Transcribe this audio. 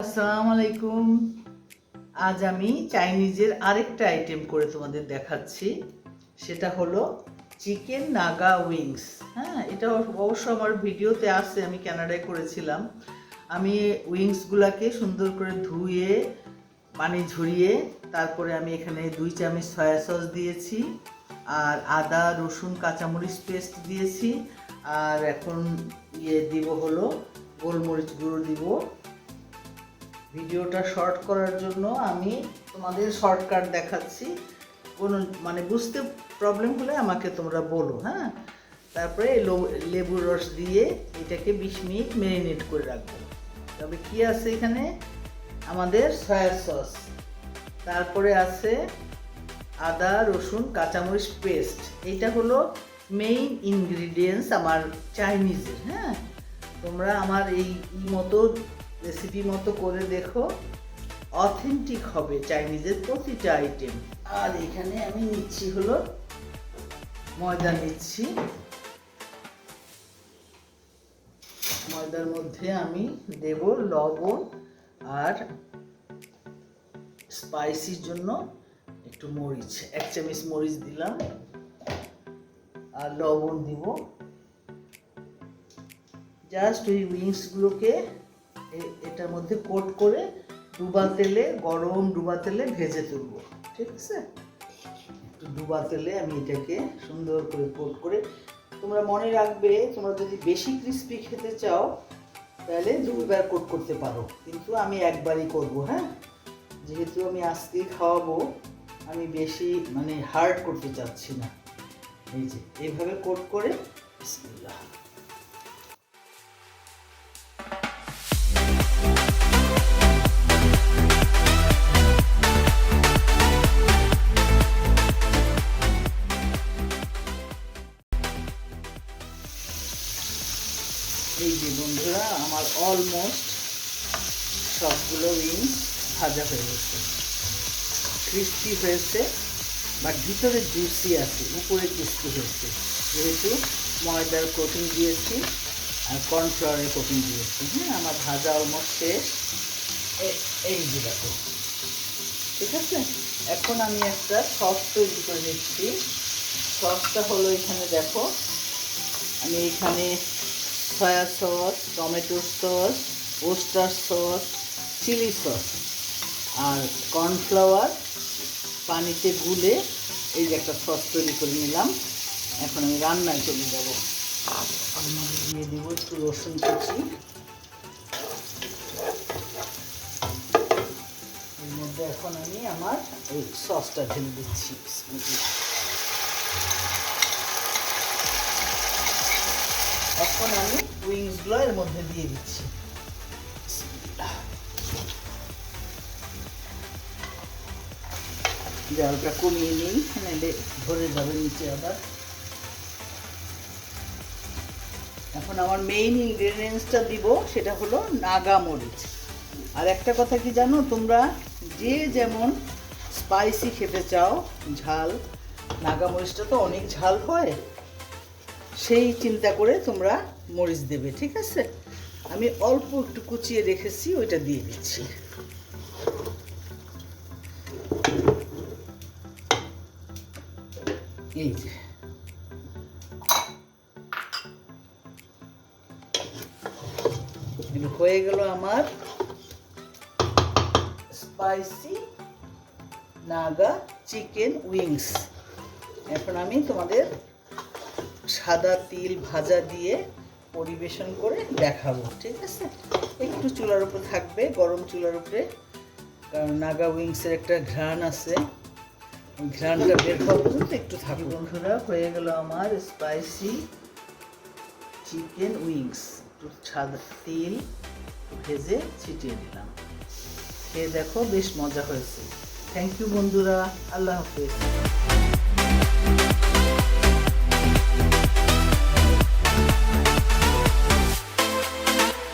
আসসালামু আলাইকুম। আজ আমি চাইনিজের আরেকটা আইটেম করে তোমাদের দেখাচ্ছি। সেটা হলো চিকেন নাগা উইংস। হ্যাঁ, এটা অবশ্য আমার ভিডিওতে আছে, আমি কানাডায় করেছিলাম। আমি উইংসগুলোকে সুন্দর করে ধুয়ে পানি ঝরিয়ে তারপরে আমি এখানে 2 চামচ সয়া সস দিয়েছি, আর আদা রসুন কাঁচামরিচ পেস্ট দিয়েছি, আর এখন দিব হলো গোলমরিচ গুঁড়ো দিব। ভিডিওটা শর্ট করার জন্য আমি তোমাদের শর্টকাট দেখাচ্ছি, কোনো বুঝতে প্রবলেম হলে আমাকে তোমরা বলো। হ্যাঁ, তারপরে লেবুর রস দিয়ে এটাকে 20 মিনিট ম্যারিনেট করে রাখবো। তবে কি আছে এখানে, আমাদের সয়া সস, তারপরে আছে আদা রসুন কাঁচামরিচ পেস্ট। এইটা হলো মেইন ইনগ্রিডিয়েন্টস আমার চাইনিজের। হ্যাঁ, তোমরা আমার এই মতো রেসিপি মতো করে দেখো, অথেন্টিক হবে চাইনিজের প্রতিটা আইটেম। আর এখানে আমি নিচ্ছি হলো ময়দা নিচ্ছি। ময়দার মধ্যে আমি দেব লবণ, আর স্পাইসির জন্য একটু মরিচ, 1 চামচ মরিচ দিলাম, আর লবণ দিব। জাস্ট ওই উইংসগুলোকে এটার মধ্যে কোট করে গরম ডুবা তেলে ভেজে তুলবো। ঠিক আছে, একটু ডুবা তেলে আমি এটাকে সুন্দর করে কোট করে, তোমরা মনে রাখবে, তোমরা যদি বেশি ক্রিস্পি খেতে চাও তাহলে 2বার কোট করতে পারো, কিন্তু আমি একবারই করব। হ্যাঁ, যেহেতু আমি আজকে খাওয়াবো, আমি বেশি হার্ড করতে চাচ্ছি না। এই যে এইভাবে কোট করে, বিসমিল্লাহ। এই যে বন্ধুরা, আমার অলমোস্ট সবগুলো উইংস ভাজা হয়ে গেছে, ক্রিস্পি হয়েছে, বাট ভিতরে জুসি আছে, উপরে ক্রিস্পি হয়েছে, যেহেতু ময়দার কোটিং দিয়েছি আর কর্নফ্লাওয়ারের কোটিং দিয়েছি। হ্যাঁ, আমার ভাজা অলমোস্ট শেষ। এই যে দেখো, ঠিক আছে। এখন আমি একটা সস তৈরি করে নিচ্ছি। সসটা হলো, এখানে দেখো, আমি এখানে soya sauce, tomato sauce, oyster sauce, chilli sauce আর কর্নফ্লাওয়ার পানিতে গুলে এই যে একটা সস তৈরি করে নিলাম। এখন আমি রান্নায় চলে যাব। দিয়ে দিব একটু রসুন কুচি, এর মধ্যে এখন আমি আমার এই সসটা ঢেলে দিচ্ছি। এখন আমি উইংসগুলো এর মধ্যে দিয়ে দিচ্ছি। জালটা কমিয়ে নিই, নাহলে ধরে যাবে নিচে আবার। এখন আমার মেইন ইনগ্রেডিয়েন্টসটা দিব, সেটা হলো নাগা মরিচ। আর একটা কথা কি জানো, তোমরা যে যেমন স্পাইসি খেতে চাও, ঝাল, নাগা মরিচটা তো অনেক ঝাল হয়, সেই চিন্তা করে তোমরা মরিচ দেবে। ঠিক আছে, আমি অল্প একটু কুচিয়ে রেখেছি, ওইটা দিয়ে দিচ্ছি। এই যে হয়ে গেল আমার স্পাইসি নাগা চিকেন উইংস। এখন আমি তোমাদের সাদা তিল ভাজা দিয়ে পরিবেশন করে দেখাবো। ঠিক আছে, একটু চুলার উপরে থাকবে, গরম চুলার উপরে, কারণ নাগা উইংসের একটা ঘ্রাণ আছে, ঘ্রাণটা বের হওয়া পর্যন্ত একটু থাকবে। বন্ধুরা, হয়ে গেল আমার স্পাইসি চিকেন উইংস। একটু সাদা তেল ভেজে ছিটিয়ে দিলাম, খেয়ে দেখো, বেশ মজা হয়েছে। থ্যাংক ইউ বন্ধুরা, আল্লাহ হাফেজ।